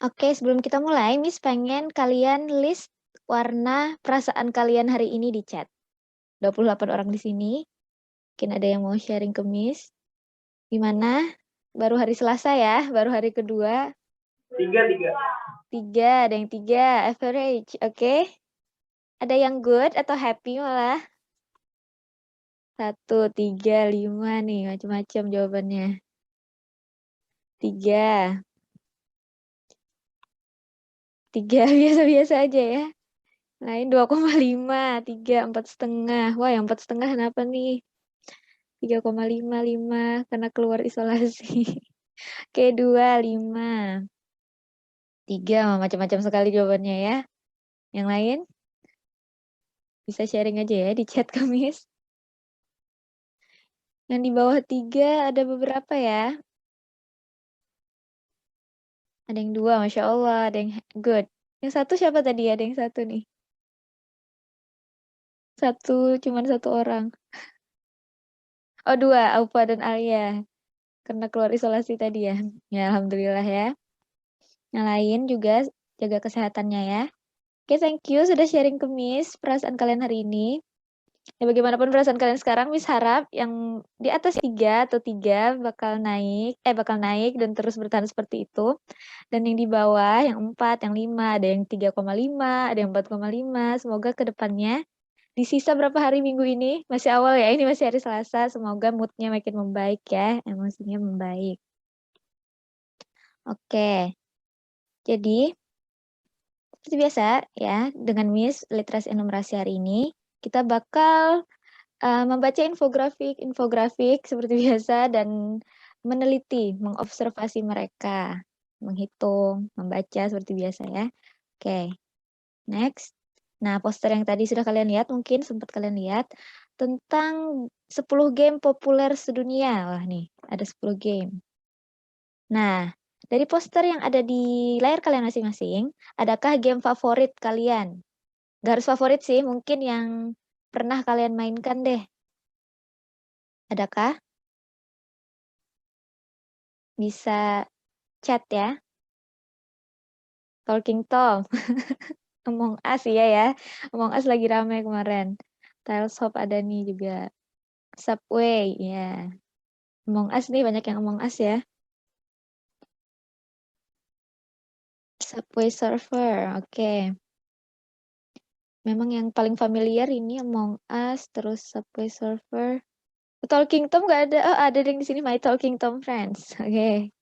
Oke, sebelum kita mulai, Miss pengen kalian list warna perasaan kalian hari ini di chat. 28 orang di sini. Mungkin ada yang mau sharing ke Miss. Gimana? Baru hari Selasa ya, baru hari kedua. Tiga. Tiga, ada yang tiga, average, oke? Ada yang good atau happy malah? 1, 3, 5 nih, macam-macam jawabannya. 3. 3, biasa-biasa aja ya. Lain 2,5, 3, 4,5. Wah, yang 4,5 kenapa nih? 3,55 karena keluar isolasi. Oke, 2, 5. 3, macam-macam sekali jawabannya ya. Yang lain? Bisa sharing aja ya di chat Kamis. Yang di bawah 3 ada beberapa ya. Ada yang 2, Masya Allah. Ada yang good. Yang 1 siapa tadi? Ada yang 1 nih. 1, cuman 1 orang. Oh, 2, Aufa dan Alia. Karena keluar isolasi tadi ya. Ya, Alhamdulillah ya. Yang lain juga jaga kesehatannya ya. Oke, thank you sudah sharing ke Miss perasaan kalian hari ini. Ya, bagaimanapun perasaan kalian sekarang, Miss harap yang di atas 3 atau 3 bakal naik dan terus bertahan seperti itu. Dan yang di bawah, yang 4, yang 5, ada yang 3,5, ada yang 4,5. Semoga ke depannya, di sisa berapa hari minggu ini, masih awal ya, ini masih hari Selasa, semoga moodnya makin membaik ya, emosinya membaik. Oke, jadi seperti biasa ya, dengan Miss Literasi dan Numerasi hari ini, kita bakal membaca infografik seperti biasa dan meneliti, mengobservasi mereka, menghitung, membaca seperti biasa ya. Oke, next. Nah, poster yang tadi sudah kalian lihat, mungkin sempat kalian lihat, tentang 10 game populer sedunia. Wah nih, ada 10 game. Nah, dari poster yang ada di layar kalian masing-masing, adakah game favorit kalian? Gak harus favorit sih, mungkin yang pernah kalian mainkan deh. Adakah? Bisa chat ya. Talking Tom. Among Us iya ya. Among Us lagi rame kemarin. Tiles Hop ada nih juga. Subway, ya. Among Us nih banyak yang Among Us ya. Subway Surfer, oke. Memang yang paling familiar ini Among Us, terus Subway Surfer. Talking Tom nggak ada. Oh, ada yang di sini My Talking Tom Friends. Oke.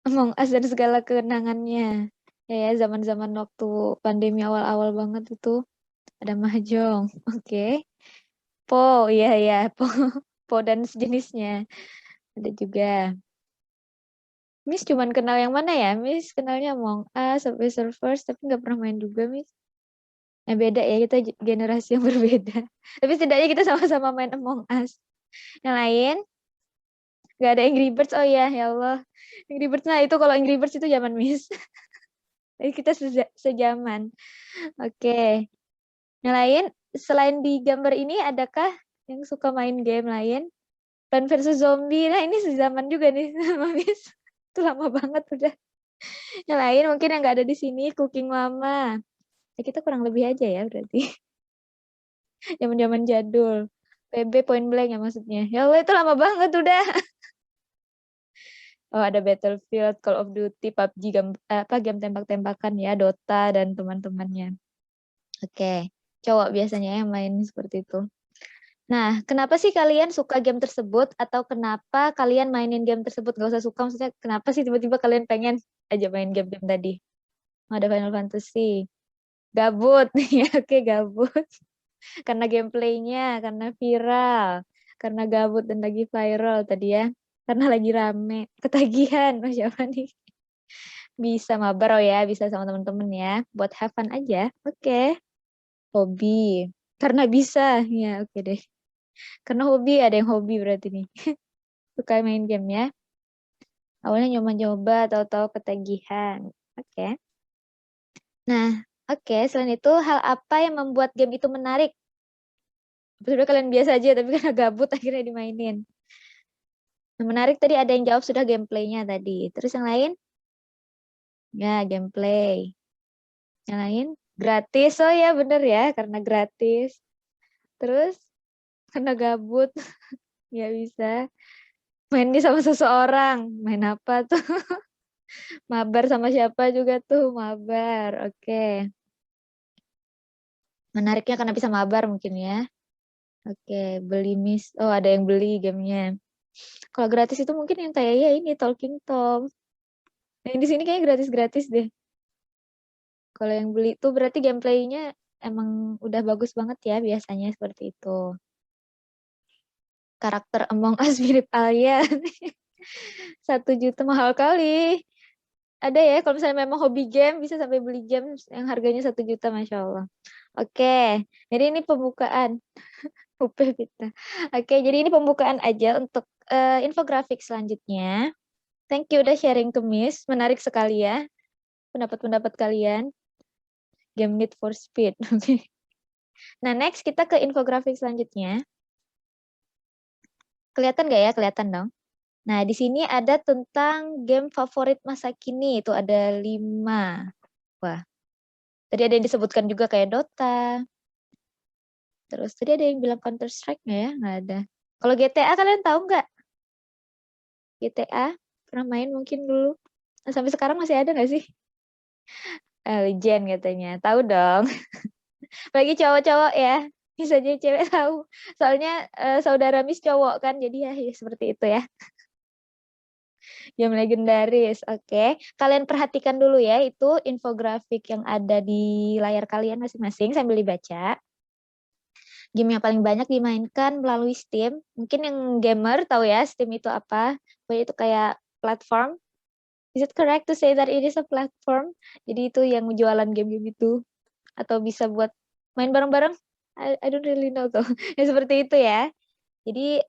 Among Us dan segala kenangannya. Ya, zaman-zaman waktu pandemi awal-awal banget itu ada Mahjong. Oke. Po, iya ya, Po, Po dan sejenisnya. Ada juga. Miss cuman kenal yang mana ya? Miss kenalnya Among Us, Subway Surfers, tapi nggak pernah main juga, Miss. Nah, beda ya, kita generasi yang berbeda. Tapi setidaknya kita sama-sama main Among Us. Yang lain, nggak ada Angry Birds. Oh iya, ya Allah. Angry Birds, nah itu kalau Angry Birds itu zaman Miss. Jadi kita sejaman. Oke. Yang lain, selain di gambar ini, adakah yang suka main game lain? Plan versus Zombie. Nah, ini sezaman juga nih sama Miss. Itu lama banget udah. Yang lain mungkin yang nggak ada di sini, Cooking Mama. Ya, kita kurang lebih aja ya berarti. Zaman-zaman jadul. PB Point Blank ya maksudnya. Ya Allah, itu lama banget udah. Oh, ada Battlefield, Call of Duty, PUBG, game tembak-tembakan ya, Dota dan teman-temannya. Oke, cowok biasanya yang main seperti itu. Nah, kenapa sih kalian suka game tersebut atau kenapa kalian mainin game tersebut? Gak usah suka, maksudnya kenapa sih tiba-tiba kalian pengen aja main game-game tadi? Ada Final Fantasy. Gabut, ya oke gabut. Karena gameplaynya, karena viral, karena gabut dan lagi viral tadi ya. Karena lagi rame, ketagihan, oh siapa nih? Bisa mabar oh ya, bisa sama temen-temen ya. Buat have fun aja, oke. Hobi, karena bisa, ya oke deh. Karena hobi, ada yang hobi berarti nih. Suka main game ya. Awalnya nyoba-nyoba, tahu-tahu ketagihan. Oke. Nah, oke. Selain itu, hal apa yang membuat game itu menarik? Sudah kalian biasa aja, tapi karena gabut akhirnya dimainin. Yang menarik tadi ada yang jawab sudah gameplaynya tadi. Terus yang lain? Ya, gameplay. Yang lain gratis. Oh ya, bener ya, karena gratis. Terus karena gabut, nggak bisa. Main di sama seseorang. Main apa tuh? Mabar sama siapa juga tuh, mabar. Oke. Menariknya karena bisa mabar mungkin ya. Oke, beli miss. Oh, ada yang beli gamenya. Kalau gratis itu mungkin yang kayak ya ini Talking Tom. Nah, yang di sini kayaknya gratis-gratis deh. Kalau yang beli tuh berarti gameplaynya emang udah bagus banget ya, biasanya seperti itu. Karakter Among Us mirip Alia. 1 juta mahal kali. Ada ya, kalau misalnya memang hobi game, bisa sampai beli game yang harganya 1 juta, Masya Allah. Oke, jadi ini pembukaan. UP kita. Oke, jadi ini pembukaan aja untuk infografik selanjutnya. Thank you udah sharing ke Miss. Menarik sekali ya pendapat-pendapat kalian. Game Need for Speed. Nah, next kita ke infografik selanjutnya. Kelihatan nggak ya? Kelihatan dong. Nah, di sini ada tentang game favorit masa kini. Itu ada 5. Wah, tadi ada yang disebutkan juga kayak Dota. Terus tadi ada yang bilang Counter Strike nggak ya? Nggak ada. Kalau GTA kalian tahu nggak? GTA pernah main mungkin dulu. Nah, sampai sekarang masih ada nggak sih? Legend katanya. Tahu dong. Bagi cowok-cowok ya. Bisa jadi cewek tahu. Soalnya saudara Miss cowok kan. Jadi ya, ya seperti itu ya. Game legendaris. Oke. Kalian perhatikan dulu ya. Itu infografik yang ada di layar kalian masing-masing sambil dibaca. Game yang paling banyak dimainkan melalui Steam. Mungkin yang gamer tahu ya Steam itu apa. Itu kayak platform. Is it correct to say that it is a platform? Jadi itu yang jualan game-game itu. Atau bisa buat main bareng-bareng. I don't really know tuh. Ya, seperti itu ya. Jadi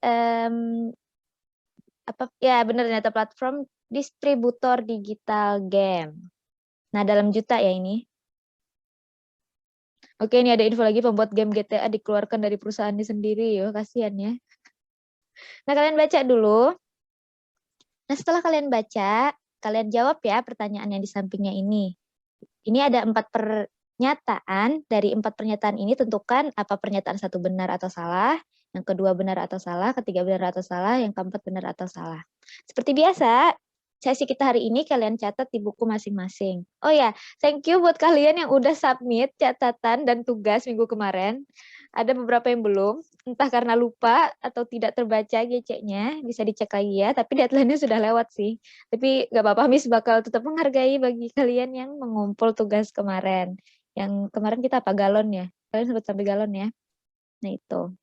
apa ya benar ternyata platform distributor digital game. Nah, dalam juta ya ini. Oke, ini ada info lagi pembuat game GTA dikeluarkan dari perusahaannya sendiri. Yo, kasihan ya. Nah, kalian baca dulu. Nah, setelah kalian baca, kalian jawab ya pertanyaan yang di sampingnya ini. Ini ada 4 pernyataan. Dari 4 pernyataan ini tentukan apa pernyataan satu benar atau salah, yang kedua benar atau salah, ketiga benar atau salah, yang keempat benar atau salah. Seperti biasa, sesi kita hari ini kalian catat di buku masing-masing. Oh ya, thank you buat kalian yang udah submit catatan dan tugas minggu kemarin. Ada beberapa yang belum, entah karena lupa atau tidak terbaca GC-nya, bisa dicek lagi ya, tapi deadline-nya sudah lewat sih. Tapi nggak apa-apa, Miss bakal tetap menghargai bagi kalian yang mengumpul tugas kemarin. Yang kemarin kita apa? Galon ya? Kalian sempat sampai galon ya? Nah itu.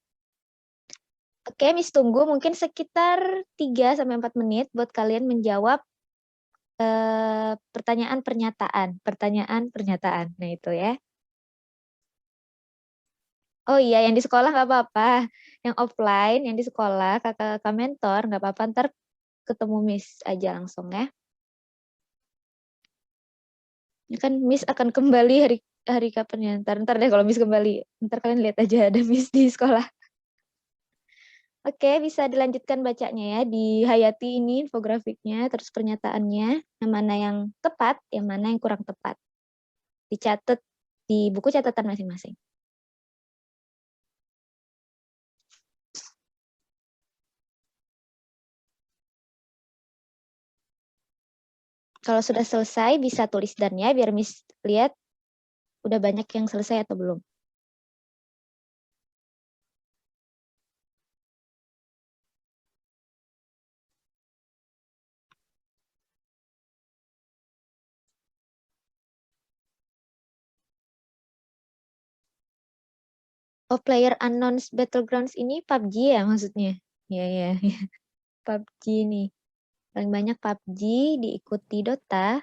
Oke, Miss tunggu mungkin sekitar 3-4 menit buat kalian menjawab pertanyaan pernyataan. Pertanyaan pernyataan. Nah itu ya. Oh iya, yang di sekolah nggak apa-apa. Yang offline, yang di sekolah, kakak mentor, nggak apa-apa. Ntar ketemu Miss aja langsung ya. Ini kan Miss akan kembali hari kapan ya? Ntar deh kalau Miss kembali. Ntar kalian lihat aja ada Miss di sekolah. Oke, bisa dilanjutkan bacanya ya. Dihayati ini infografiknya, terus pernyataannya, yang mana yang tepat, yang mana yang kurang tepat. Dicatat di buku catatan masing-masing. Kalau sudah selesai, bisa tulis dan ya, biar Miss lihat udah banyak yang selesai atau belum. Oh, Player Unknown's Battlegrounds ini PUBG ya maksudnya? Iya, iya. PUBG nih. Paling banyak PUBG, diikuti Dota.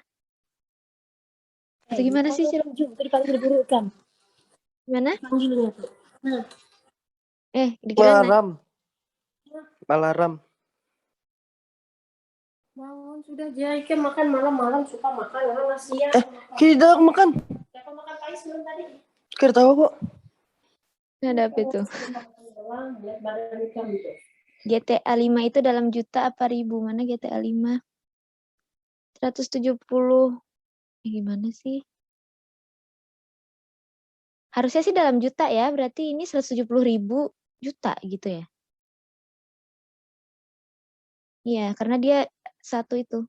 Atau gimana sih? Dipanggil guru kan? Gimana? Panggilnya tuh. Nah. Dikira Malam. Bangun sudah Jaike makan malam-malam suka makan orang siang. Kita makan. Siapa makan pais belum tadi? Kita tahu kok. ada apa itu? GTA 5 itu dalam juta apa ribu? Mana GTA 5? 170 Gimana sih? Harusnya sih dalam juta ya, berarti ini 170.000 juta gitu ya? Iya, karena dia satu itu,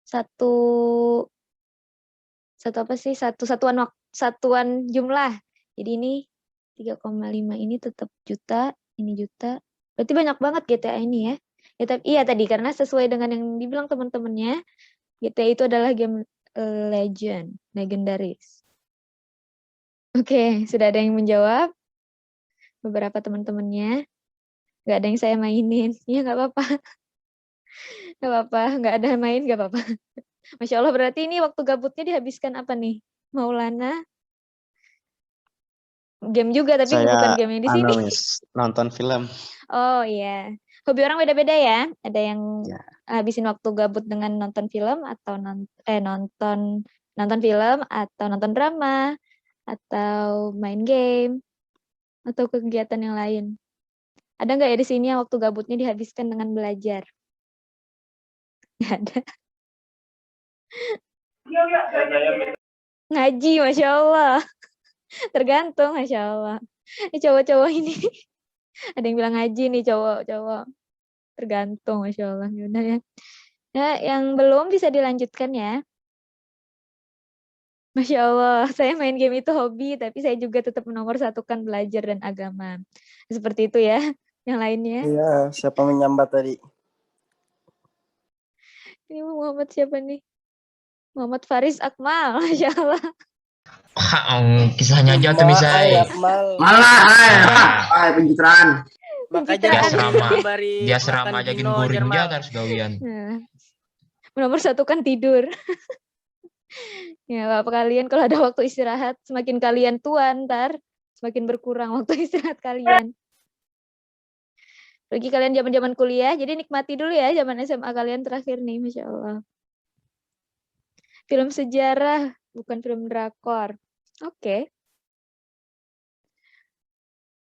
satu apa sih, satuan jumlah. Jadi ini 3,5 ini tetap juta, ini juta. Berarti banyak banget GTA ini ya. Ya tapi iya tadi karena sesuai dengan yang dibilang teman-temannya, GTA itu adalah game legend, legendaris. Oke, sudah ada yang menjawab. Beberapa teman-temannya. Nggak ada yang saya mainin. Iya nggak apa-apa. Nggak apa-apa. Nggak ada main nggak apa-apa. Masya Allah berarti ini waktu gabutnya dihabiskan apa nih? Maulana? Game juga tapi bukan Saya game yang di sini. nonton film. Oh iya. Hobi orang beda-beda ya. Ada yang Ya. habisin waktu gabut dengan nonton film atau nonton film atau nonton drama atau main game atau kegiatan yang lain. Ada nggak ya di sini yang waktu gabutnya dihabiskan dengan belajar? Nggak ada. Ngaji, Masya Allah. Tergantung, Masya Allah. Ini cowok-cowok ini. Ada yang bilang ngaji nih cowok-cowok. Tergantung, Masya Allah. Yaudah ya. Ya, yang belum bisa dilanjutkan ya. Masya Allah, saya main game itu hobi, tapi saya juga tetap menomorsatukan belajar dan agama. Seperti itu ya, yang lainnya. Iya, siapa menyambat tadi? Ini Muhammad siapa nih? Muhammad Faris Akmal, Masya Allah. Kisahnya aja tuh misalnya. Malah, pencitraan. Dia serama aja guring dia harus gawian. Nah, menomorsatukan tidur. Ya, Bapak kalian kalau ada waktu istirahat, semakin kalian tua ntar, semakin berkurang waktu istirahat kalian. Bagi kalian zaman-zaman kuliah, jadi nikmati dulu ya zaman SMA kalian terakhir nih, Masya Allah. Film sejarah, bukan film drakor. Oke.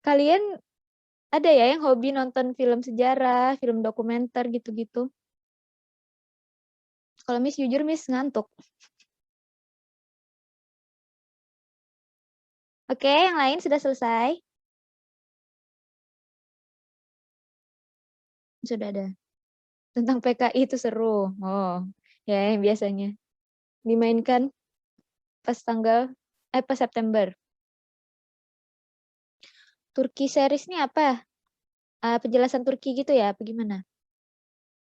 Kalian ada ya yang hobi nonton film sejarah, film dokumenter gitu-gitu? Kalau Miss jujur Miss ngantuk. Oke, yang lain sudah selesai? Sudah ada. Tentang PKI itu seru. Oh, ya yang biasanya dimainkan pas September. Turki series ini apa? Penjelasan Turki gitu ya, apa gimana?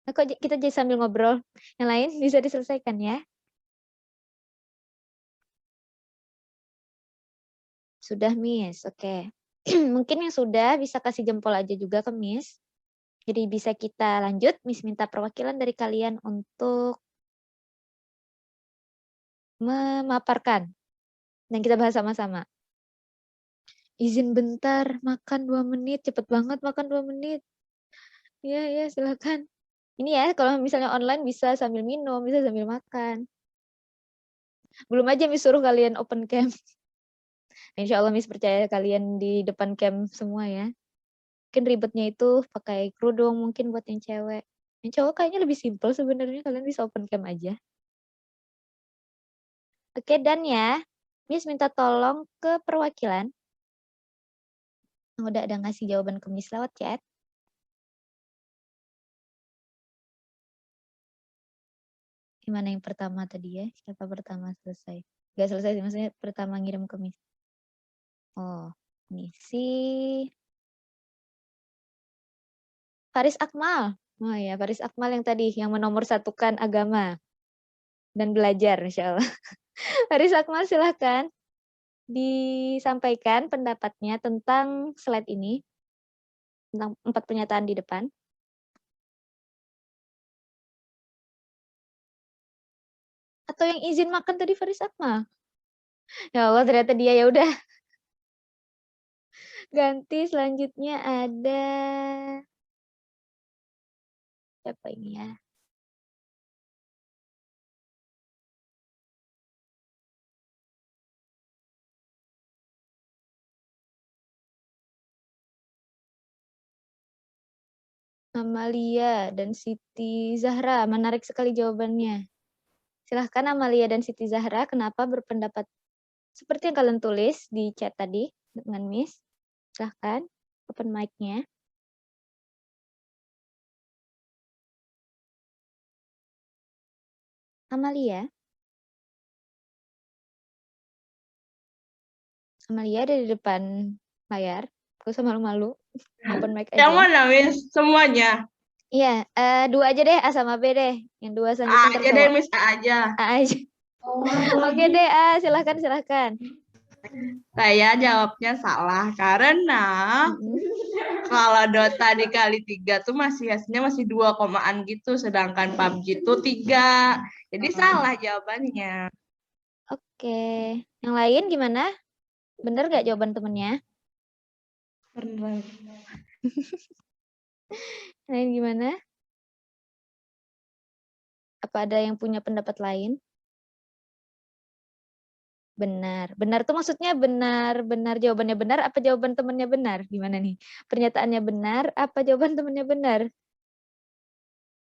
Nah, kok kita jadi sambil ngobrol? Yang lain bisa diselesaikan ya? Sudah, Miss. Oke. Mungkin yang sudah bisa kasih jempol aja juga ke Miss. Jadi bisa kita lanjut. Miss minta perwakilan dari kalian untuk memaparkan. Dan kita bahas sama-sama. Izin bentar, makan 2 menit. Cepet banget makan 2 menit. Iya, silakan. Ini ya, kalau misalnya online bisa sambil minum, bisa sambil makan. Belum aja Miss suruh kalian open cam. Insya Allah Miss percaya kalian di depan cam semua ya. Mungkin ribetnya itu pakai kerudung mungkin buat yang cewek. Yang cowok kayaknya lebih simpel sebenarnya, kalian bisa open cam aja. Oke, dan ya, Miss minta tolong ke perwakilan. Udah ada ngasih jawaban ke Miss lewat chat. Gimana yang pertama tadi ya? Siapa pertama selesai? Gak selesai sih, maksudnya pertama ngirim ke Miss. Oh, ini si Faris Akmal. Oh ya, Faris Akmal yang tadi, yang menomorsatukan agama dan belajar, insya Allah. Faris Akmal silahkan disampaikan pendapatnya tentang slide ini, tentang 4 pernyataan di depan. Atau yang izin makan tadi Faris Akmal? Ya Allah, ternyata dia. Ya udah. Ganti selanjutnya ada siapa ini ya? Amalia dan Siti Zahra, menarik sekali jawabannya. Silahkan Amalia dan Siti Zahra, kenapa berpendapat seperti yang kalian tulis di chat tadi dengan Miss. Silahkan, open mic-nya. Amalia. Amalia ada di depan layar. Gak usah malu-malu. Open mic aja. Yang mana, Miss? Semuanya? Iya, 2 aja deh, A sama B deh. Yang 2 A selanjutnya aja deh, Miss. A aja. A aja. Oke deh, A. Silahkan. Saya jawabnya salah karena kalau Dota dikali 3 tuh hasilnya masih 2 komaan gitu, sedangkan PUBG itu 3. Jadi salah jawabannya. Oke. Yang lain gimana? Bener gak jawaban temennya? Benar. Yang lain gimana? Apa ada yang punya pendapat lain? Benar. Benar tuh maksudnya benar jawabannya benar apa jawaban temennya benar? Gimana nih? Pernyataannya benar apa jawaban temennya benar?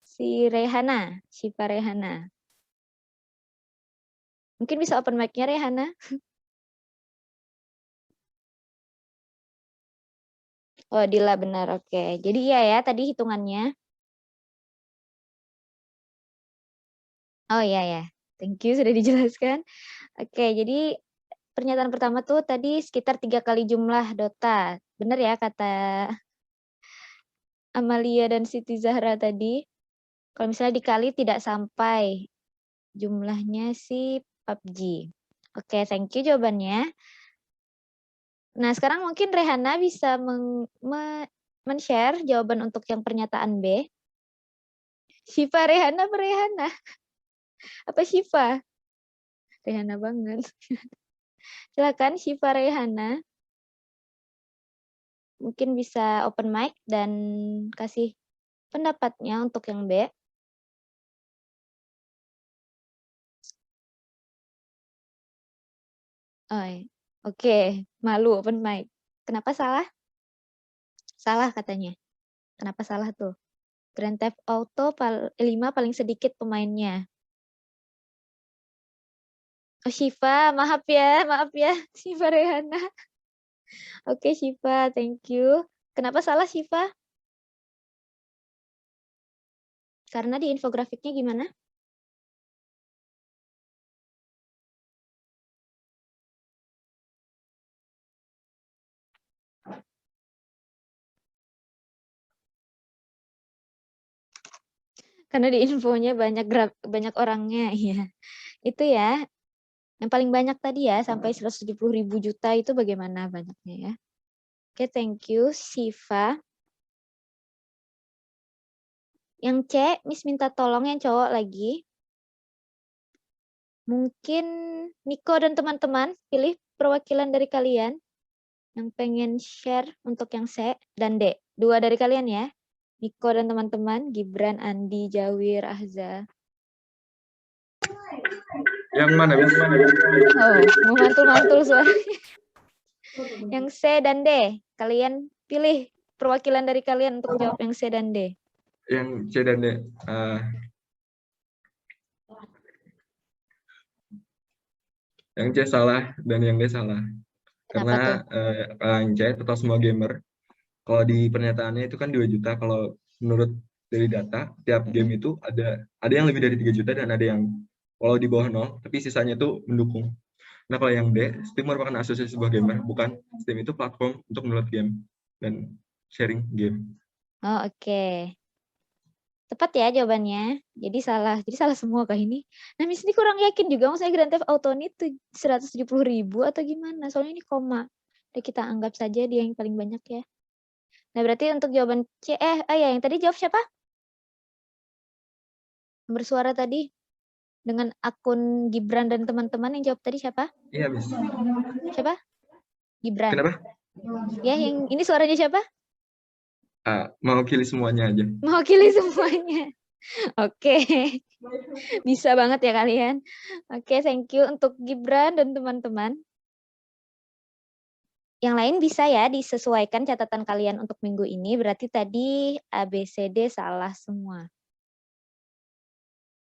Si Rehana, Syifa Rehana. Mungkin bisa open mic-nya Rehana. Oh, Dila benar. Oke. Jadi iya ya tadi hitungannya. Oh iya ya. Thank you sudah dijelaskan. Oke, jadi pernyataan pertama tuh tadi sekitar 3 kali jumlah Dota. Benar ya kata Amalia dan Siti Zahra tadi. Kalau misalnya dikali tidak sampai jumlahnya si PUBG. Oke, thank you jawabannya. Nah, sekarang mungkin Rehana bisa men-share jawaban untuk yang pernyataan B. Syifa Rehana apa Rehana? Apa Syifa? Rehana banget. Silakan Syifa Rehana. Mungkin bisa open mic dan kasih pendapatnya untuk yang B. Oh, oke, malu open mic. Kenapa salah? Salah katanya. Kenapa salah tuh? Grand Theft Auto 5 paling sedikit pemainnya. Oh Syifa, maaf ya Syifa Rehana. Oke Syifa, thank you. Kenapa salah Syifa? Karena di infografiknya gimana? Karena di infonya banyak orangnya, ya. Itu ya, yang paling banyak tadi ya, sampai 170.000 juta itu bagaimana banyaknya ya. Oke, thank you Syifa. Yang C, Miss minta tolong yang cowok lagi. Mungkin Niko dan teman-teman pilih perwakilan dari kalian yang pengen share untuk yang C dan D. 2 dari kalian ya. Niko dan teman-teman, Gibran, Andi, Jawir, Ahza. Yang mana? Oh, memantul-mantul suaranya. Yang C dan D, kalian pilih perwakilan dari kalian untuk jawab yang C dan D. Yang C dan D. Yang C salah dan yang D salah. Kenapa Karena yang C total semua gamer. Kalau di pernyataannya itu kan 2 juta. Kalau menurut dari data, tiap game itu ada yang lebih dari 3 juta dan ada yang kalau di bawah 0, tapi sisanya itu mendukung. Nah, kalau yang D, Steam merupakan asosiasi sebuah gamer, bukan. Steam itu platform untuk download game dan sharing game. Oh, oke. Tepat ya jawabannya. Jadi salah semua kah ini? Nah, Miss ini kurang yakin juga maksudnya Grand Theft Auto ini 170.000 atau gimana? Soalnya ini koma. Jadi kita anggap saja dia yang paling banyak ya. Nah, berarti untuk jawaban C, ya yang tadi jawab siapa? Bersuara tadi dengan akun Gibran dan teman-teman yang jawab tadi siapa? Iya, Miss. Siapa? Gibran. Kenapa? Ya, yang ini suaranya siapa? Mewakili semuanya aja. Mewakili semuanya. Oke. Bisa banget ya kalian. Oke, thank you untuk Gibran dan teman-teman. Yang lain bisa ya disesuaikan catatan kalian untuk minggu ini. Berarti tadi A, B, C, D salah semua.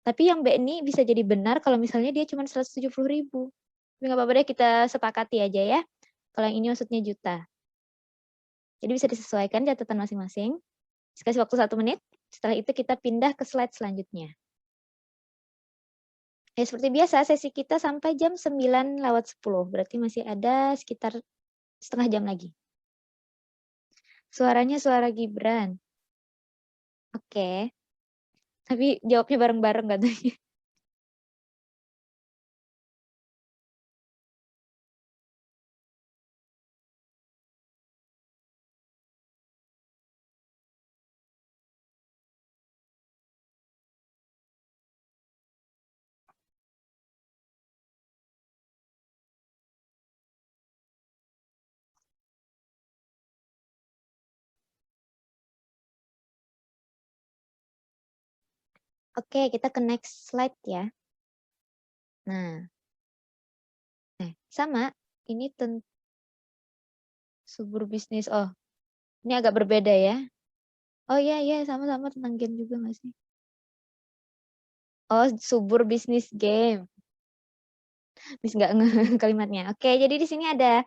Tapi yang B ini bisa jadi benar kalau misalnya dia cuma 170.000. Tapi nggak apa-apa deh, kita sepakati aja ya. Kalau yang ini maksudnya juta. Jadi bisa disesuaikan catatan masing-masing. Kasih waktu 1 menit. Setelah itu kita pindah ke slide selanjutnya. Ya, seperti biasa, sesi kita sampai jam 9:10. Berarti masih ada sekitar setengah jam lagi. Suaranya suara Gibran. Oke. Tapi jawabnya bareng-bareng katanya. Oke, kita ke next slide ya. Nah, sama. Ini subur bisnis. Oh, ini agak berbeda ya. Oh iya, sama-sama tentang game juga nggak sih? Oh, subur bisnis game. Bis nggak kalimatnya. Oke, jadi di sini ada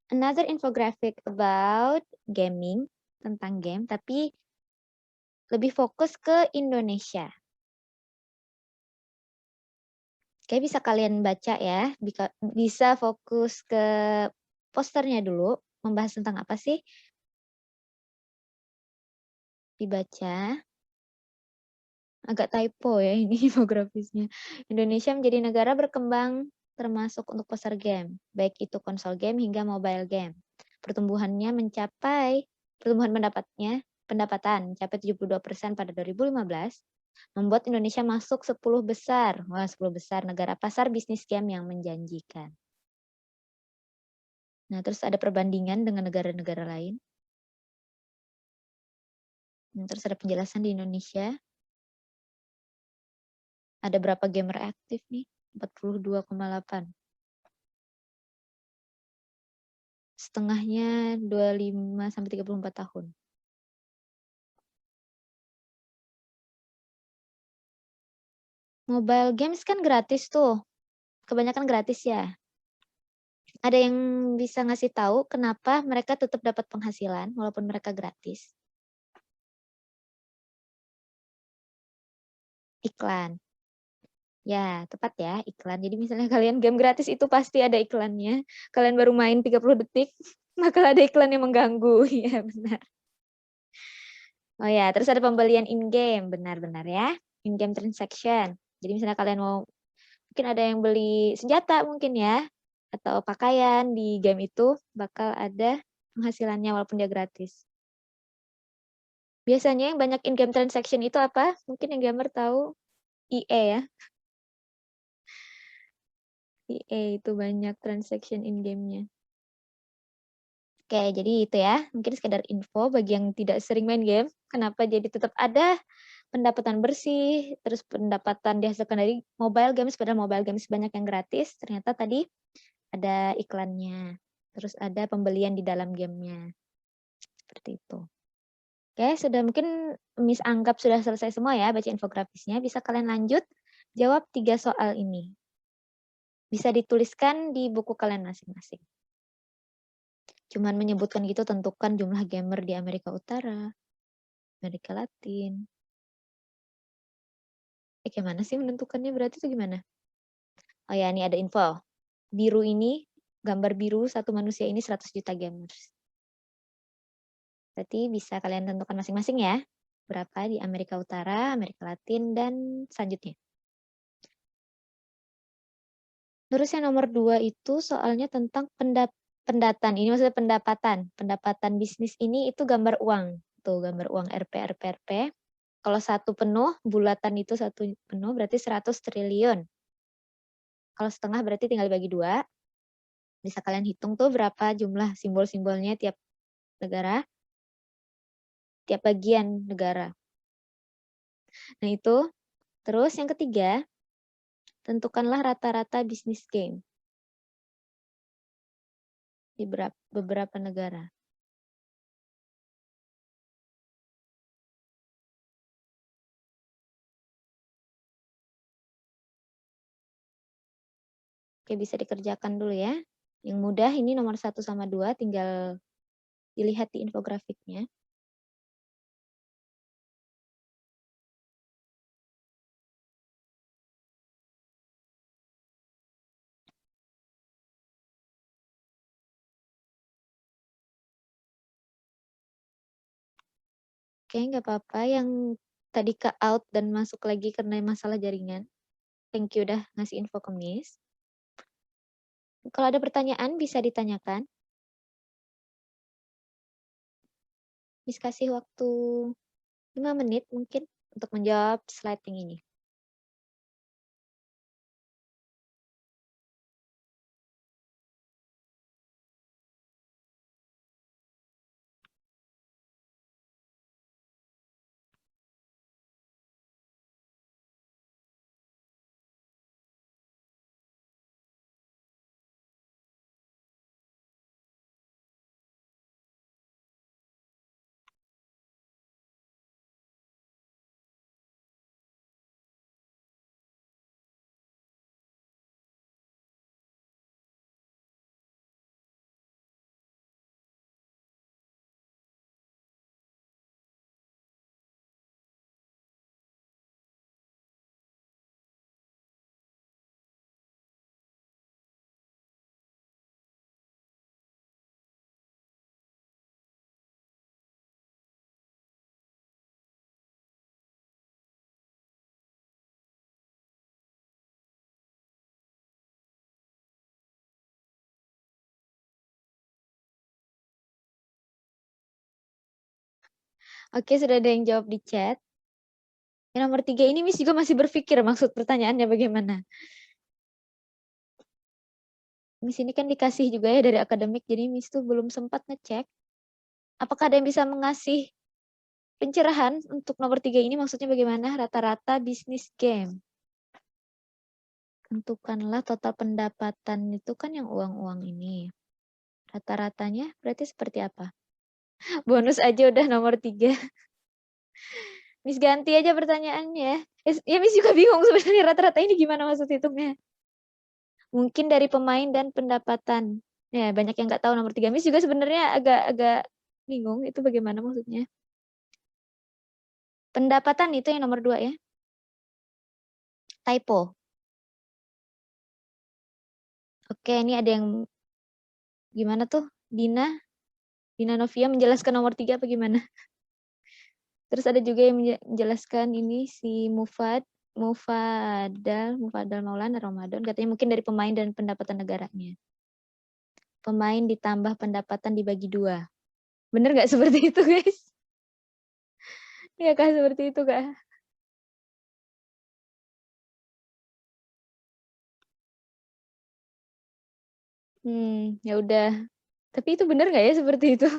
another infographic about gaming, tentang game, tapi lebih fokus ke Indonesia. Oke, bisa kalian baca ya, bisa fokus ke posternya dulu, membahas tentang apa sih? Dibaca. Agak typo ya ini infografisnya. Indonesia menjadi negara berkembang termasuk untuk pasar game, baik itu konsol game hingga mobile game. Pertumbuhan pendapatan mencapai 72% pada 2015, membuat Indonesia masuk 10 besar. Wah, 10 besar negara pasar bisnis game yang menjanjikan. Nah, terus ada perbandingan dengan negara-negara lain. Nah, terus ada penjelasan di Indonesia. Ada berapa gamer aktif nih? 42,8. Setengahnya 25-34 tahun. Mobile games kan gratis tuh. Kebanyakan gratis ya. Ada yang bisa ngasih tahu kenapa mereka tetap dapat penghasilan walaupun mereka gratis? Iklan. Ya, tepat ya, iklan. Jadi misalnya kalian game gratis itu pasti ada iklannya. Kalian baru main 30 detik, maka ada iklan yang mengganggu. Ya, benar. Oh ya, terus ada pembelian in-game. Benar-benar ya. In-game transaction. Jadi misalnya kalian mau, mungkin ada yang beli senjata mungkin ya, atau pakaian di game itu, bakal ada penghasilannya walaupun dia gratis. Biasanya yang banyak in-game transaction itu apa? Mungkin yang gamer tahu EA ya. EA itu banyak transaction in-game-nya. Oke, jadi itu ya. Mungkin sekedar info bagi yang tidak sering main game, kenapa jadi tetap ada pendapatan bersih, terus pendapatan dihasilkan dari mobile games, padahal mobile games banyak yang gratis, ternyata tadi ada iklannya, terus ada pembelian di dalam gamenya. Seperti itu. Oke, sudah mungkin Miss anggap sudah selesai semua ya baca infografisnya, bisa kalian lanjut jawab 3 soal ini. Bisa dituliskan di buku kalian masing-masing. Cuman menyebutkan gitu, tentukan jumlah gamer di Amerika Utara, Amerika Latin. Gimana sih menentukannya, berarti itu gimana? Oh ya, ini ada info. Biru ini, gambar biru satu manusia ini 100 juta gamers. Berarti bisa kalian tentukan masing-masing ya. Berapa di Amerika Utara, Amerika Latin, dan selanjutnya. Terus yang nomor 2 itu soalnya tentang pendapatan. Ini maksudnya pendapatan. Pendapatan bisnis ini itu gambar uang. Tuh, gambar uang RP. Kalau satu penuh, bulatan itu satu penuh berarti 100 triliun. Kalau setengah berarti tinggal dibagi 2. Bisa kalian hitung tuh berapa jumlah simbol-simbolnya tiap negara, tiap bagian negara. Nah itu, terus yang ketiga, tentukanlah rata-rata bisnis game di beberapa negara. Oke, bisa dikerjakan dulu ya. Yang mudah ini nomor 1 sama 2, tinggal dilihat di infografiknya. Oke, nggak apa-apa yang tadi ke out dan masuk lagi karena masalah jaringan. Thank you udah ngasih info ke Miss. Kalau ada pertanyaan bisa ditanyakan. Miss kasih waktu 5 menit mungkin untuk menjawab slide yang ini. Oke, sudah ada yang jawab di chat. Yang nomor 3 ini Miss juga masih berpikir maksud pertanyaannya bagaimana. Miss ini kan dikasih juga ya dari akademik, jadi Miss tuh belum sempat ngecek. Apakah ada yang bisa mengasih pencerahan untuk nomor 3 ini maksudnya bagaimana? Rata-rata bisnis game. Tentukanlah total pendapatan itu kan yang uang-uang ini. Rata-ratanya berarti seperti apa? Bonus aja udah nomor 3. Miss ganti aja pertanyaannya. Ya Miss juga bingung sebenarnya rata-rata ini gimana maksud hitungnya. Mungkin dari pemain dan pendapatan. Ya, banyak yang nggak tahu nomor 3. Miss juga sebenarnya agak bingung itu bagaimana maksudnya. Pendapatan itu yang nomor 2 ya. Typo. Oke, ini ada yang gimana tuh? Dina Novia menjelaskan nomor 3 apa gimana? Terus ada juga yang menjelaskan ini si Mufadal Maulana Ramadan, katanya mungkin dari pemain dan pendapatan negaranya. Pemain ditambah pendapatan dibagi 2. Bener nggak seperti itu, guys? Iya kah seperti itu kah? Ya udah. Tapi itu bener nggak ya seperti itu?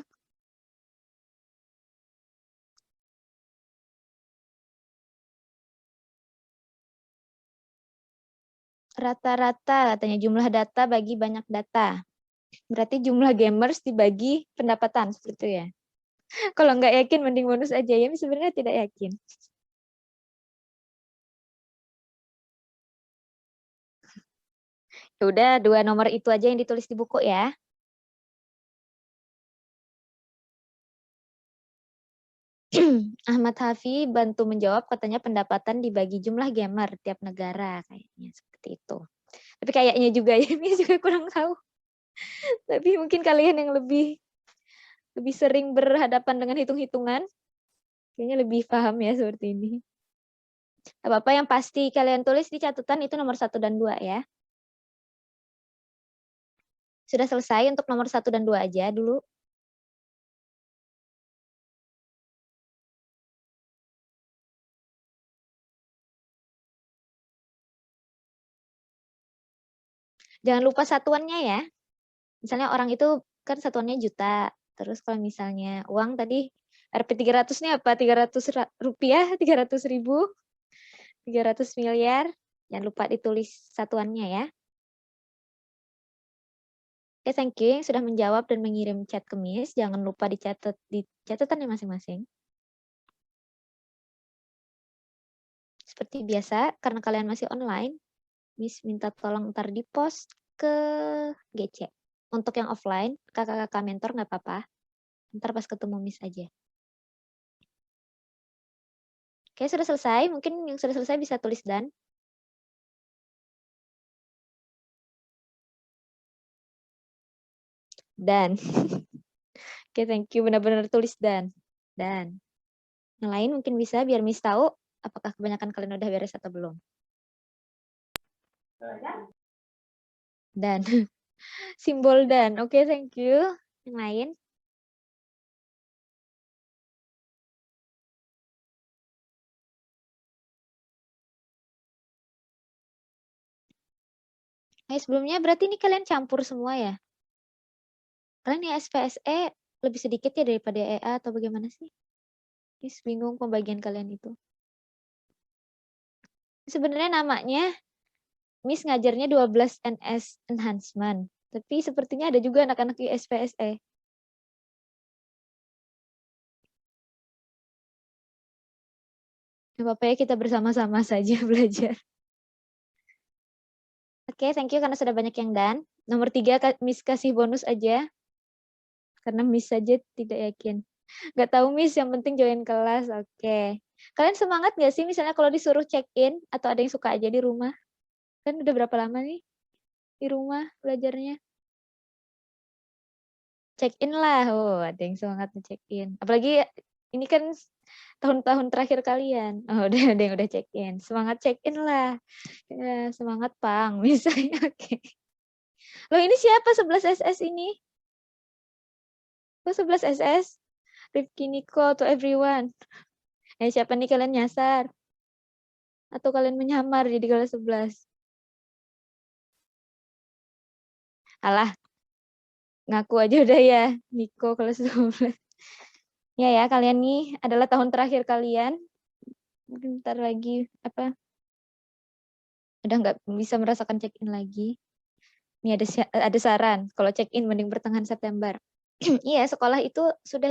Rata-rata katanya jumlah data bagi banyak data. Berarti jumlah gamers dibagi pendapatan seperti itu ya. Kalau nggak yakin mending bonus aja ya. Sebenarnya tidak yakin. Ya udah 2 nomor itu aja yang ditulis di buku ya. Ahmad Hafi bantu menjawab katanya pendapatan dibagi jumlah gamer tiap negara kayaknya seperti itu. Tapi kayaknya juga ya, ini juga kurang tahu. Tapi mungkin kalian yang lebih sering berhadapan dengan hitung-hitungan, kayaknya lebih paham ya seperti ini. Apa-apa yang pasti kalian tulis di catatan itu nomor 1 dan 2 ya. Sudah selesai untuk nomor 1 dan 2 aja dulu. Jangan lupa satuannya ya. Misalnya orang itu kan satuannya juta. Terus kalau misalnya uang tadi Rp300 nya apa? 300 rupiah, 300 ribu, 300 miliar. Jangan lupa ditulis satuannya ya. Oke, thank you yang sudah menjawab dan mengirim chat ke Miss. Jangan lupa dicatat di catatannya masing-masing. Seperti biasa, karena kalian masih online, Miss minta tolong ntar di post ke GC. Untuk yang offline, kakak-kakak mentor nggak apa-apa. Ntar pas ketemu Miss aja. Oke, sudah selesai. Mungkin yang sudah selesai bisa tulis dan. Dan. Oke, thank you. Benar-benar tulis dan. Dan. Yang lain mungkin bisa biar Miss tahu apakah kebanyakan kalian udah beres atau belum. Dan. Simbol dan. Oke, thank you. Yang lain. Sebelumnya berarti ini kalian campur semua ya? Kalian ya SPSE lebih sedikit ya daripada EA atau bagaimana sih? Miss bingung pembagian kalian itu. Sebenarnya namanya Miss ngajarnya 12 NS Enhancement. Tapi sepertinya ada juga anak-anak di SPSE. Gak apa-apa ya, kita bersama-sama saja belajar. Oke, thank you karena sudah banyak yang done. Nomor 3, Miss kasih bonus aja. Karena Miss saja tidak yakin. Gak tahu Miss, yang penting join kelas. Oke. Kalian semangat gak sih misalnya kalau disuruh check-in? Atau ada yang suka aja di rumah? Kan udah berapa lama nih di rumah belajarnya? Check-in lah. Oh, ada yang semangat check-in. Apalagi ini kan tahun-tahun terakhir kalian. Oh, udah ada yang udah check-in. Semangat check-in lah. Ya, semangat Pang misalnya. Oke. Loh, ini siapa 11 SS ini? Kok 11 SS? Rifki, Niko, to everyone. Siapa nih kalian nyasar? Atau kalian menyamar jadi kelas 11? Alah, ngaku aja udah ya. Niko kelas 12. Ya, kalian nih adalah tahun terakhir kalian. Mungkin bentar lagi udah nggak bisa merasakan check-in lagi. Ini ada saran, kalau check-in mending pertengahan September. Iya, sekolah itu sudah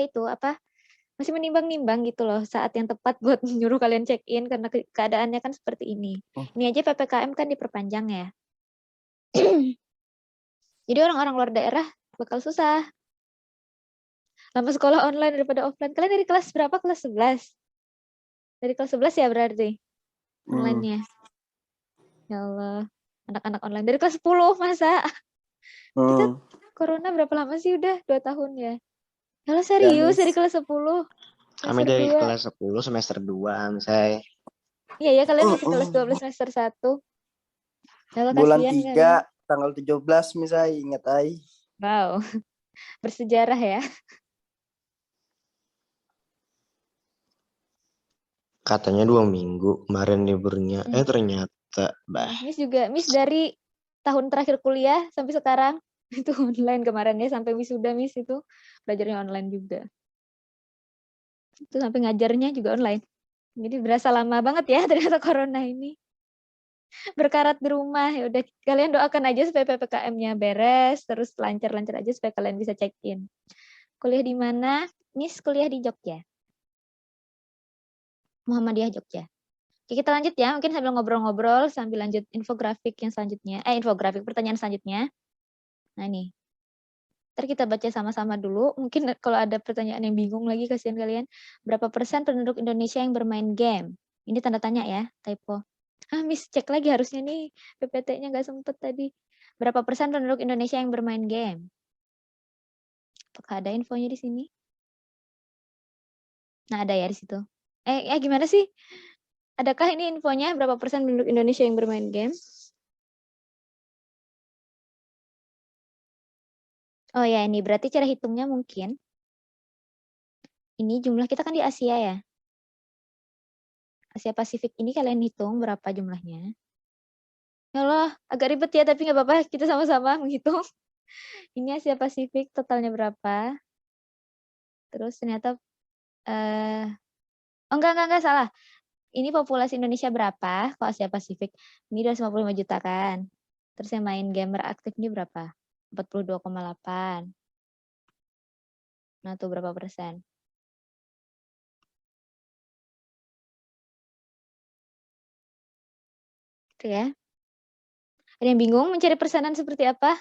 masih menimbang-nimbang gitu loh saat yang tepat buat nyuruh kalian check-in karena keadaannya kan seperti ini. Ini aja PPKM kan diperpanjang ya. Jadi orang-orang luar daerah bakal susah. Lama sekolah online daripada offline. Kalian dari kelas berapa? Kelas 11? Dari kelas 11 ya berarti online-nya. Ya Allah, anak-anak online. Dari kelas 10 masa? Kita corona berapa lama sih? Udah 2 tahun ya? Kalau serius dari kelas 10? Kami dari kelas 10 semester 2, saya. Iya ya, kalian masih kelas 12 semester 1. Bulan 3, tanggal 17 misalnya, ingat ay. Wow, bersejarah ya. Katanya 2 minggu kemarin liburnya. Ternyata, Miss dari tahun terakhir kuliah sampai sekarang itu online kemarin ya, sampai wisuda Miss itu belajarnya online juga. Itu sampai ngajarnya juga online. Jadi berasa lama banget ya ternyata corona ini. Berkarat di rumah. Ya udah, kalian doakan aja supaya PPKM-nya beres, terus lancar-lancar aja supaya kalian bisa check-in. Kuliah di mana? Miss kuliah di Jogja. Muhammadiyah Jogja. Oke, kita lanjut ya. Mungkin sambil ngobrol-ngobrol sambil lanjut infografik yang selanjutnya. Infografik pertanyaan selanjutnya. Nah, ini. Ntar kita baca sama-sama dulu. Mungkin kalau ada pertanyaan yang bingung lagi, kasihan kalian. Berapa persen penduduk Indonesia yang bermain game? Ini tanda tanya ya, typo. Miss cek lagi harusnya nih. PPT-nya nggak sempet tadi. Berapa persen penduduk Indonesia yang bermain game? Apakah ada infonya di sini? Nah, ada ya di situ. Gimana sih? Adakah ini infonya berapa persen penduduk Indonesia yang bermain game? Oh ya, ini berarti cara hitungnya mungkin. Ini jumlah kita kan di Asia ya. Asia Pasifik ini kalian hitung berapa jumlahnya. Ya Allah, agak ribet ya, tapi nggak apa-apa. Kita sama-sama menghitung. Ini Asia Pasifik totalnya berapa. Terus ternyata, enggak, salah. Ini populasi Indonesia berapa, kalau Asia Pasifik. Ini 255 juta kan. Terus yang main gamer aktif ini berapa? 42,8. Nah, tuh berapa persen? Itu ya. Ada yang bingung mencari persenan seperti apa?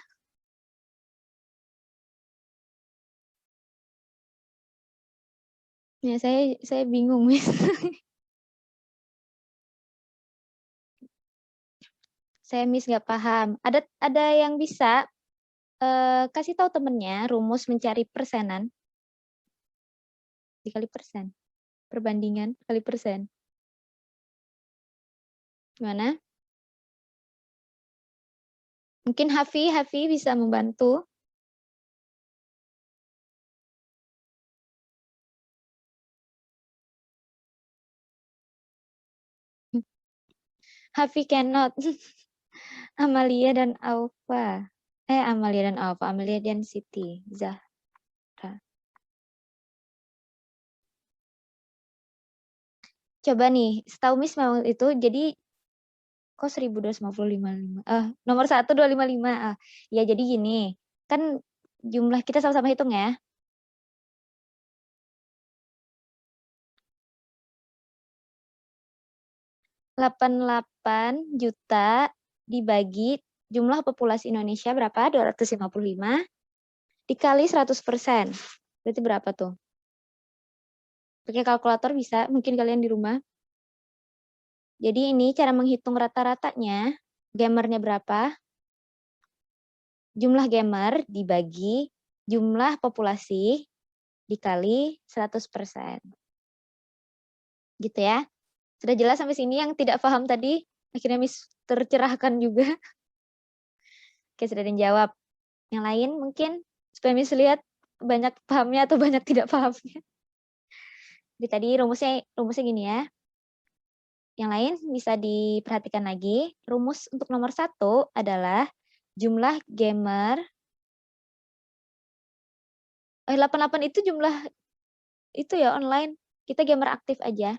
Ya, saya bingung, Miss. Saya Miss nggak paham. Ada yang bisa kasih tahu temennya rumus mencari persenan dikali persen, perbandingan kali persen. Gimana? Mungkin Hafi bisa membantu. Hafi cannot. Amalia dan Alfa. Amalia dan Alfa, Amalia dan Siti. Zahra. Coba nih, setahu Miss memang itu, jadi kok 1255. Nomor 1 255. Ya jadi gini, kan jumlah kita sama-sama hitung ya. 88 juta dibagi jumlah populasi Indonesia berapa? 255 dikali 100%. Berarti berapa tuh? Pakai kalkulator bisa, mungkin kalian di rumah. Jadi ini cara menghitung rata-ratanya, gamernya berapa? Jumlah gamer dibagi jumlah populasi dikali 100%. Gitu ya. Sudah jelas sampai sini? Yang tidak paham tadi, akhirnya Miss tercerahkan juga. Oke, sudah ada yang jawab. Yang lain mungkin, supaya Miss lihat banyak pahamnya atau banyak tidak pahamnya. Jadi tadi rumusnya gini ya. Yang lain bisa diperhatikan lagi. Rumus untuk nomor 1 adalah jumlah gamer. 88 itu jumlah itu ya online. Kita gamer aktif aja.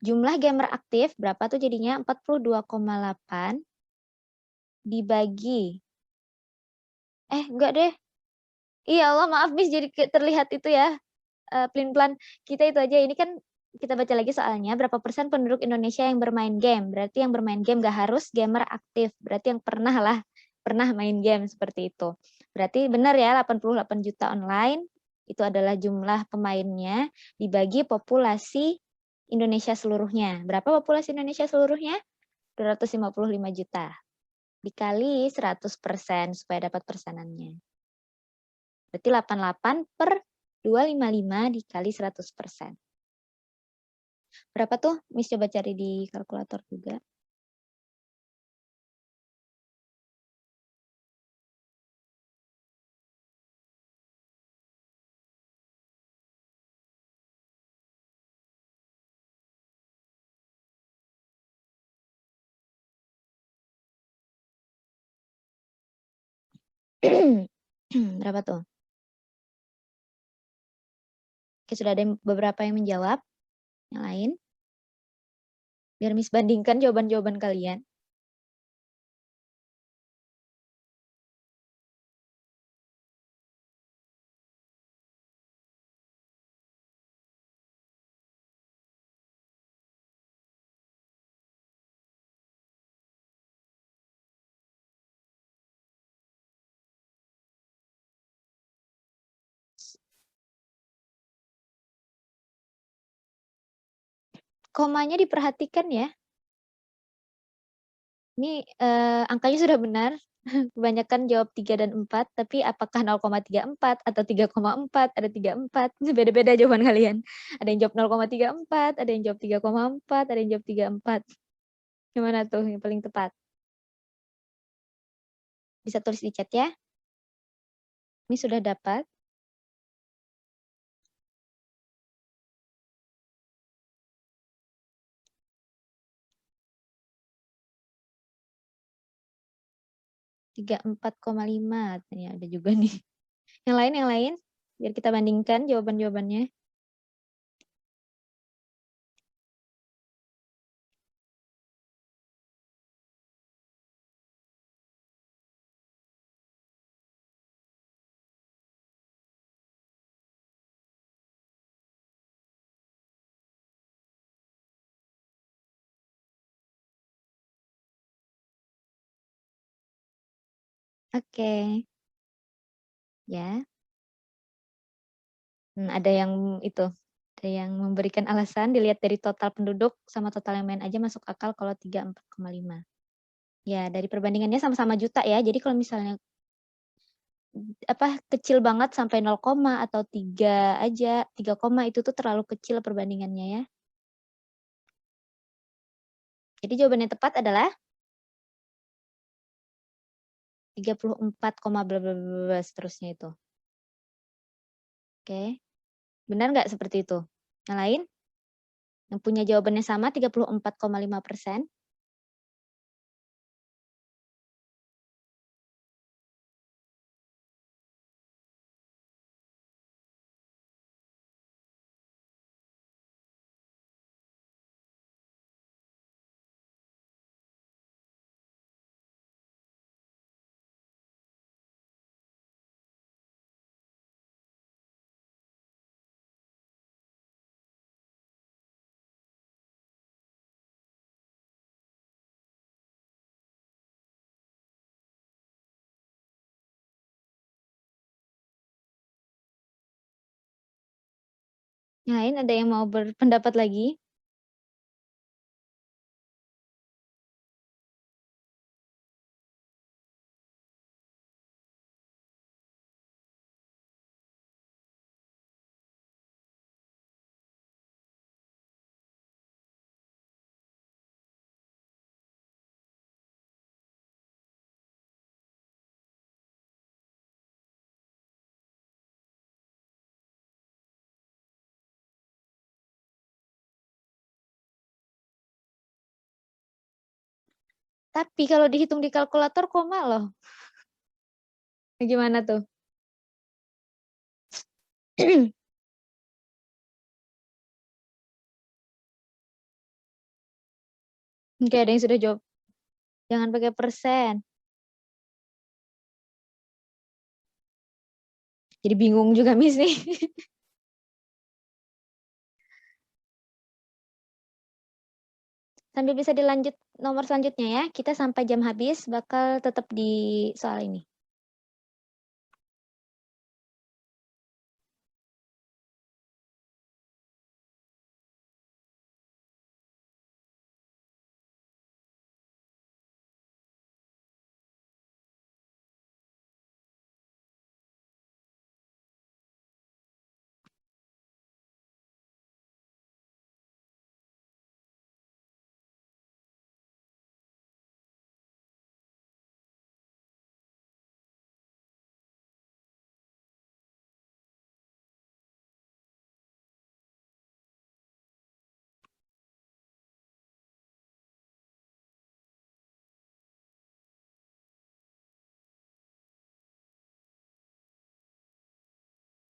Jumlah gamer aktif berapa tuh jadinya? 42,8 dibagi. Enggak deh. Iya Allah, maaf Miss, jadi terlihat itu ya. Pelin-pelan. Kita itu aja. Ini kan kita baca lagi soalnya. Berapa persen penduduk Indonesia yang bermain game? Berarti yang bermain game gak harus gamer aktif. Berarti yang pernah main game seperti itu. Berarti benar ya, 88 juta online. Itu adalah jumlah pemainnya dibagi populasi Indonesia seluruhnya. Berapa populasi Indonesia seluruhnya? 255 juta. Dikali 100% supaya dapat persenannya. Berarti 88 per 255 dikali 100%. Berapa tuh? Miss coba cari di kalkulator juga. Berapa tuh? Oke, sudah ada beberapa yang menjawab. Yang lain? Biar Miss bandingkan jawaban-jawaban kalian. Komanya diperhatikan ya. Ini angkanya sudah benar. Kebanyakan jawab 3 dan 4, tapi apakah 0,34 atau 3,4, ada 34. Beda-beda jawaban kalian. Ada yang jawab 0,34, ada yang jawab 3,4, ada yang jawab 34. Gimana tuh yang paling tepat? Bisa tulis di chat ya. Ini sudah dapat. Tiga 4,5. Ini ada juga nih. Yang lain. Biar kita bandingkan jawaban-jawabannya. Oke. Ya. Ada yang itu, ada yang memberikan alasan dilihat dari total penduduk sama total yang main aja masuk akal kalau 3, 4,5. Ya, dari perbandingannya sama-sama juta ya. Jadi kalau misalnya kecil banget sampai 0, atau 3 aja, 3, itu tuh terlalu kecil perbandingannya ya. Jadi jawaban yang tepat adalah 34, bla bla bla bla seterusnya itu. Oke. Benar nggak seperti itu? Yang lain? Yang punya jawabannya sama 34,5%. Yang lain ada yang mau berpendapat lagi? Tapi kalau dihitung di kalkulator koma loh. Gimana tuh? Oke, ada yang sudah jawab. Jangan pakai persen. Jadi bingung juga Miss nih. Sambil bisa dilanjut nomor selanjutnya ya. Kita sampai jam habis bakal tetap di soal ini.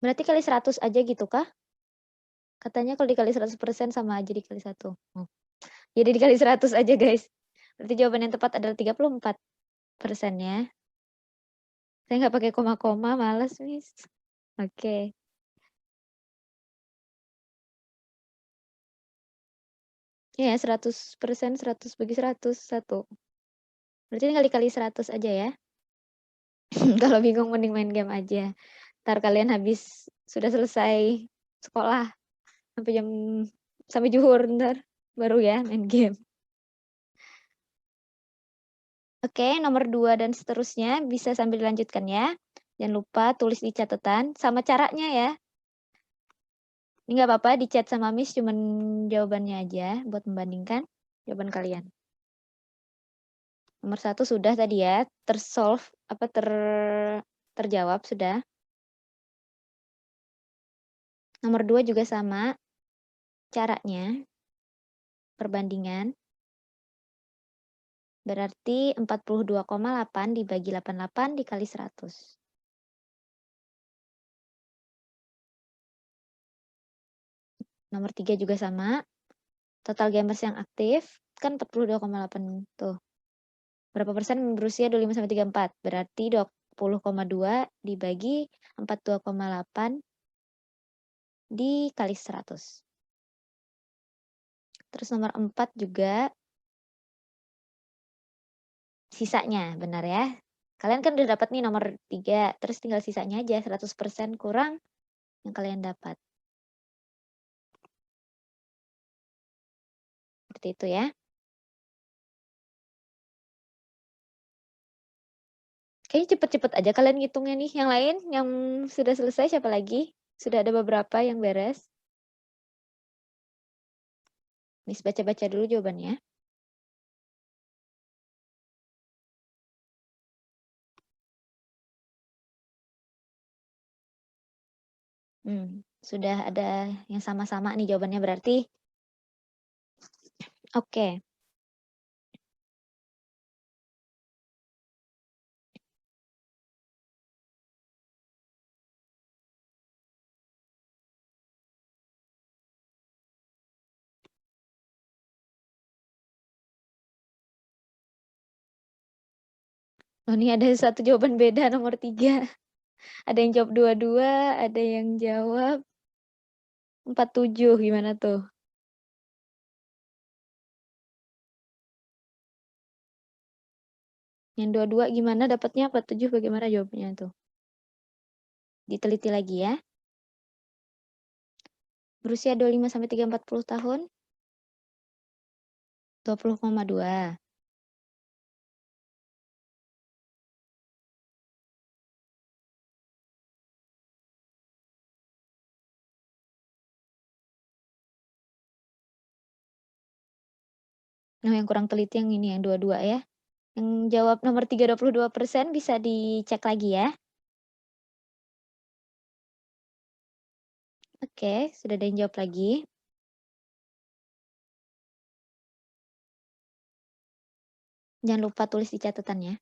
Berarti kali 100 aja gitu kah? Katanya kalau dikali 100% sama aja dikali 1. Jadi dikali 100 aja guys. Berarti jawaban yang tepat adalah 34% ya. Saya nggak pakai koma-koma, males Miss. Oke. Ya, 100%, 100 bagi 100, 1. Berarti tinggal dikali 100 aja ya. Kalau bingung mending main game aja. Ntar kalian habis sudah selesai sekolah sampai zuhur ntar baru ya main game. Oke, nomor 2 dan seterusnya bisa sambil dilanjutkan ya. Jangan lupa tulis di catatan sama caranya ya. Ini nggak apa-apa di chat sama Miss cuman jawabannya aja buat membandingkan jawaban kalian. Nomor 1 sudah tadi ya, terjawab sudah. Nomor 2 juga sama caranya. Perbandingan. Berarti 42,8 dibagi 88 dikali 100. Nomor 3 juga sama. Total gamers yang aktif kan 42,8 tuh. Berapa persen berusia 25-34? Berarti 20,2 dibagi 42,8 dikali 100. Terus nomor 4 juga sisanya, benar ya? Kalian kan udah dapat nih nomor 3, terus tinggal sisanya aja 100% kurang yang kalian dapat. Seperti itu ya. Kayaknya cepet-cepet aja kalian ngitungnya nih. Yang lain yang sudah selesai siapa lagi? Sudah ada beberapa yang beres. Miss baca-baca dulu jawabannya. Sudah ada yang sama-sama nih jawabannya berarti. Oke. Oh, ini ada satu jawaban beda nomor 3. Ada yang jawab 22, ada yang jawab 47. Gimana tuh? Yang 22 gimana dapatnya? 47 bagaimana jawabnya tuh? Diteliti lagi ya. Berusia 25 sampai 40 tahun. 20,2. Nah, yang kurang teliti yang ini, yang 22 ya. Yang jawab nomor 3, 22% bisa dicek lagi ya. Oke, sudah ada yang jawab lagi. Jangan lupa tulis di catatannya.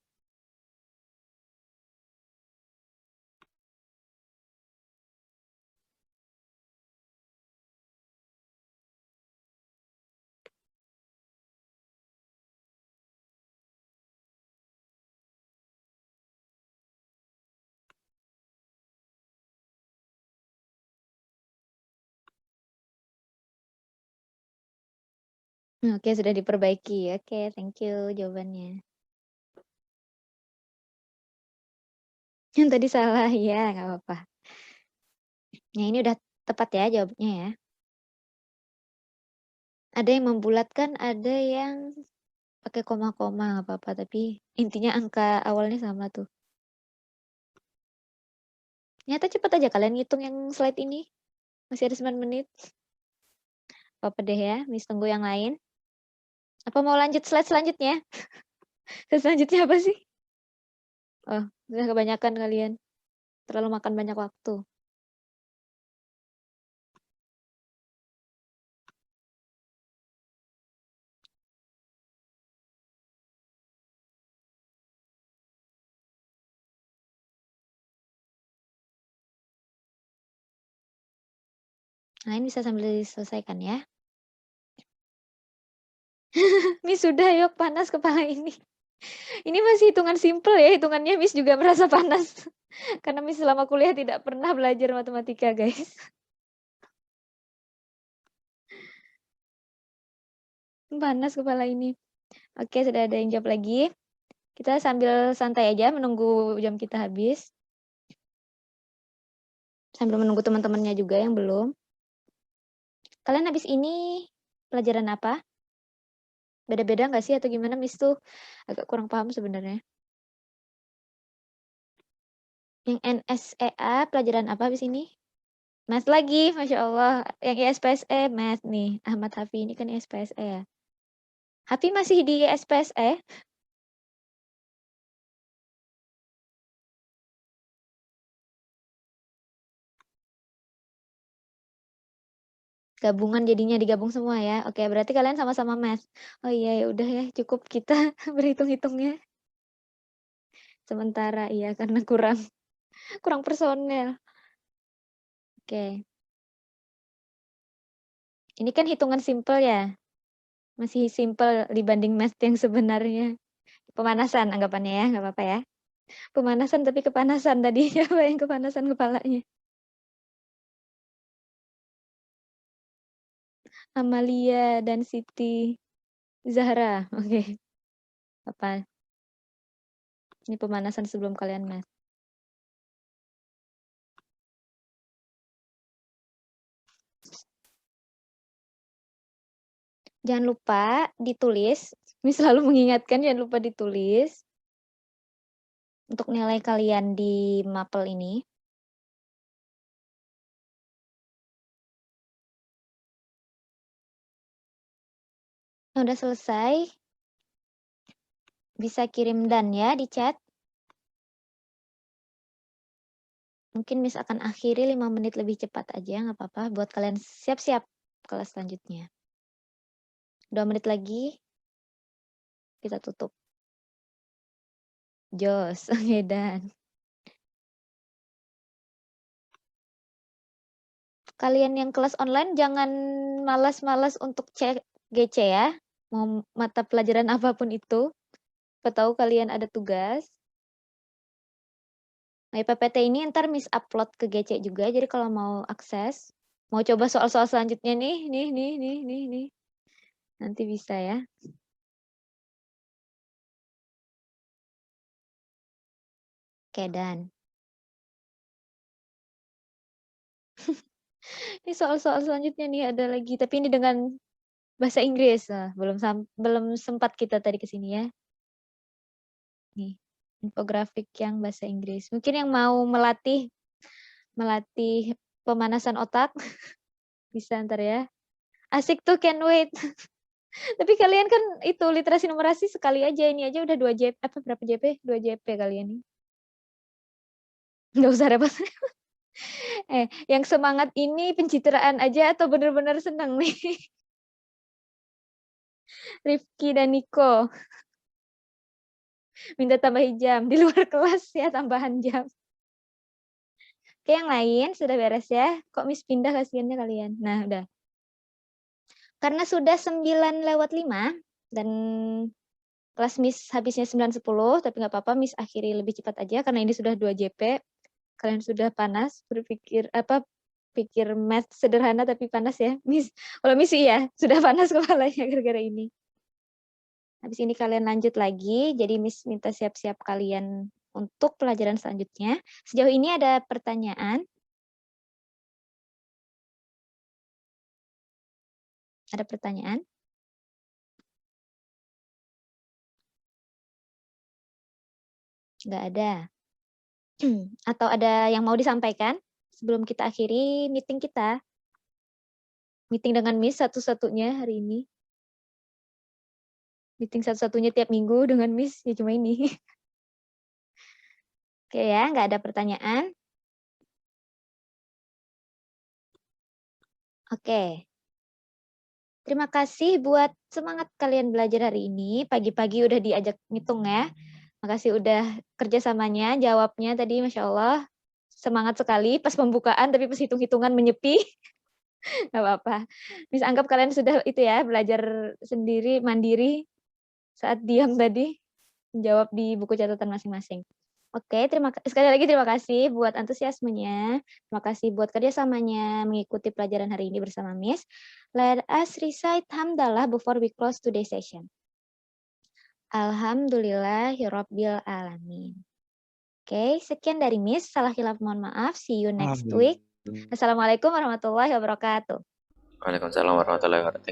Oke, sudah diperbaiki. Oke, thank you jawabannya. Yang tadi salah, ya nggak apa-apa. Nah, ini udah tepat ya jawabnya ya. Ada yang membulatkan, ada yang pakai koma-koma, nggak apa-apa. Tapi intinya angka awalnya sama tuh. Nyata cepat aja kalian ngitung yang slide ini. Masih ada 9 menit. Apa deh ya, Miss tunggu yang lain. Apa mau lanjut slide selanjutnya? Slide selanjutnya apa sih? Oh, udah kebanyakan kalian. Terlalu makan banyak waktu. Nah, ini bisa sambil diselesaikan ya. Miss sudah, yuk panas kepala ini. Ini masih hitungan simple ya, hitungannya Miss juga merasa panas. Karena Miss selama kuliah tidak pernah belajar matematika, guys. Panas kepala ini. Oke, sudah ada yang jawab lagi. Kita sambil santai aja menunggu jam kita habis. Sambil menunggu teman-temannya juga yang belum. Kalian habis ini pelajaran apa? Beda-beda nggak sih atau gimana? Miss tuh agak kurang paham sebenarnya. Yang NSEA pelajaran apa habis ini? Math lagi, Masya Allah. Yang ISPSE, Math nih. Ahmad Hafi ini kan ISPSE ya. Hafi masih di ISPSE? Gabungan jadinya digabung semua ya. Oke, berarti kalian sama-sama Math. Oh iya, ya udah ya, cukup kita berhitung-hitungnya. Sementara iya, karena kurang personel. Oke. Ini kan hitungan simple ya. Masih simple dibanding math yang sebenarnya. Pemanasan anggapannya ya, nggak apa-apa ya. Pemanasan tapi kepanasan tadi. Siapa yang kepanasan kepalanya? Amalia dan Siti Zahra. Oke. Apa? Ini pemanasan sebelum kalian math. Jangan lupa ditulis. Ini selalu mengingatkan jangan lupa ditulis untuk nilai kalian di mapel ini. Yang udah selesai, bisa kirim dan ya di chat. Mungkin Miss akan akhiri 5 menit lebih cepat aja, nggak apa-apa. Buat kalian siap-siap kelas selanjutnya. 2 menit lagi, kita tutup. Jos, oke dan. Kalian yang kelas online jangan malas-malas untuk cek GC ya. Mau mata pelajaran apapun itu. Siapa tahu kalian ada tugas. Nah, PPT ini ntar Miss upload ke GC juga. Jadi kalau mau akses, mau coba soal-soal selanjutnya nih. Nanti bisa ya. Oke, dan. Ini soal-soal selanjutnya nih ada lagi. Tapi ini dengan bahasa Inggris. Nah, belum sempat kita tadi ke sini ya. Nih, infografik yang bahasa Inggris. Mungkin yang mau melatih pemanasan otak bisa ntar ya. Asik tuh, can't wait. Tapi kalian kan itu literasi numerasi sekali aja, ini aja udah 2 JP, apa berapa JP? 2 JP kalian ini. Nggak usah repot. Yang semangat ini pencitraan aja atau bener-bener senang nih? Rifki dan Niko. Minta tambahin jam. Di luar kelas ya tambahan jam. Oke, yang lain sudah beres ya. Kok Miss pindah kasihannya kalian? Nah, udah. Karena sudah 9:05 dan kelas Miss habisnya 9:10, tapi nggak apa-apa Miss akhiri lebih cepat aja karena ini sudah 2 JP. Kalian sudah panas pikir math sederhana tapi panas ya. Miss, kalau Miss ya sudah panas kepalanya gara-gara ini. Habis ini kalian lanjut lagi, jadi Miss minta siap-siap kalian untuk pelajaran selanjutnya. Sejauh ini ada pertanyaan? Ada pertanyaan? Nggak ada. Atau ada yang mau disampaikan sebelum kita akhiri meeting kita? Meeting dengan Miss satu-satunya hari ini. Meeting satu-satunya tiap minggu dengan Miss, ya cuma ini. Oke ya, nggak ada pertanyaan. Oke. Terima kasih buat semangat kalian belajar hari ini. Pagi-pagi udah diajak ngitung ya. Makasih udah kerjasamanya, jawabnya tadi Masya Allah. Semangat sekali pas pembukaan, tapi pas hitung-hitungan menyepi. Nggak apa-apa. Miss anggap kalian sudah itu ya, belajar sendiri, mandiri. Saat diam tadi, menjawab di buku catatan masing-masing. Oke, sekali lagi terima kasih buat antusiasmenya. Terima kasih buat kerjasamanya mengikuti pelajaran hari ini bersama Miss. Let us recite hamdalah before we close today's session. Alhamdulillahirabbil alamin. Oke, sekian dari Miss. Salah hilaf mohon maaf. See you next week. Assalamualaikum warahmatullahi wabarakatuh. Waalaikumsalam warahmatullahi wabarakatuh.